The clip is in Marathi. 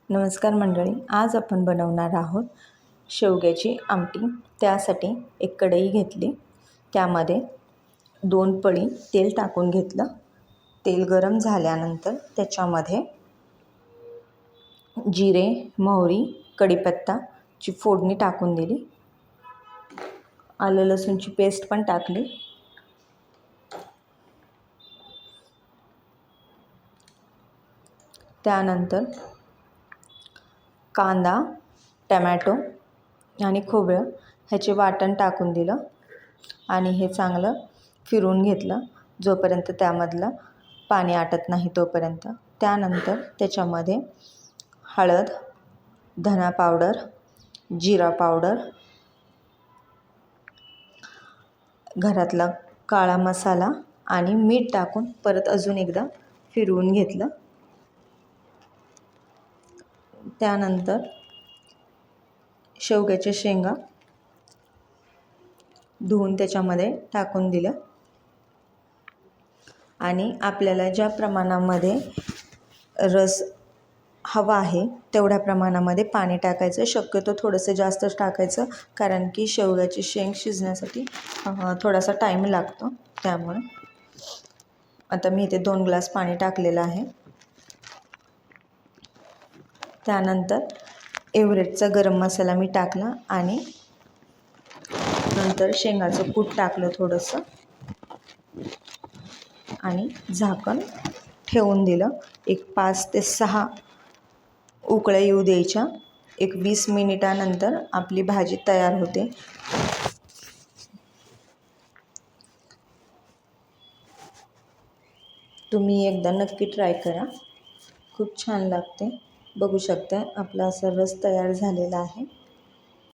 नमस्कार मंडळी, आज आपण बनवणार आहोत शेवग्याची आमटी। त्यासाठी एक कढई घेतली, त्यामध्ये 2 पळी तेल टाकून घेतलं। तेल गरम झाल्यानंतर त्याच्यामध्ये जिरे, मोहरी, कढीपत्ताची फोडणी टाकून दिली। आलं लसूणची पेस्ट पण टाकली। त्यानंतर कांदा, टमॅटो आणि खोबरं ह्याचे वाटण टाकून दिलं आणि हे चांगलं फिरवून घेतलं जोपर्यंत त्यामधलं पाणी आटत नाही तोपर्यंत। त्यानंतर त्याच्यामध्ये हळद, धना पावडर, जिरा पावडर, घरातला काळा मसाला आणि मीठ टाकून परत अजून एकदा फिरवून घेतलं। त्यानंतर शेवग्याच्या शेंगा धुवून त्याच्यामध्ये टाकून दिलं आणि आपल्याला ज्या प्रमाणामध्ये रस हवा आहे तेवढ्या प्रमाणामध्ये पाणी टाकायचं। शक्यतो थोडंसं जास्तच टाकायचं, कारण की शेवग्याची शेंग शिजण्यासाठी थोडासा टाईम लागतो। त्यामुळे आता मी इथे 2 ग्लास पाणी टाकलेलं आहे। त्यानंतर एव्हरेस्टचा गरम मसाला मी टाकला आणि नंतर शेंगाचं कूट टाकलं थोडंसं आणि झाकण ठेवून दिलं। एक 5 ते 6 उकळ्या येऊ द्यायच्या। एक 20 मिनिटानंतर आपली भाजी तयार होते। तुम्ही एकदा नक्की ट्राय करा, खूप छान लागते। बघू शकता आपला असा रस तयार झालेला आहे।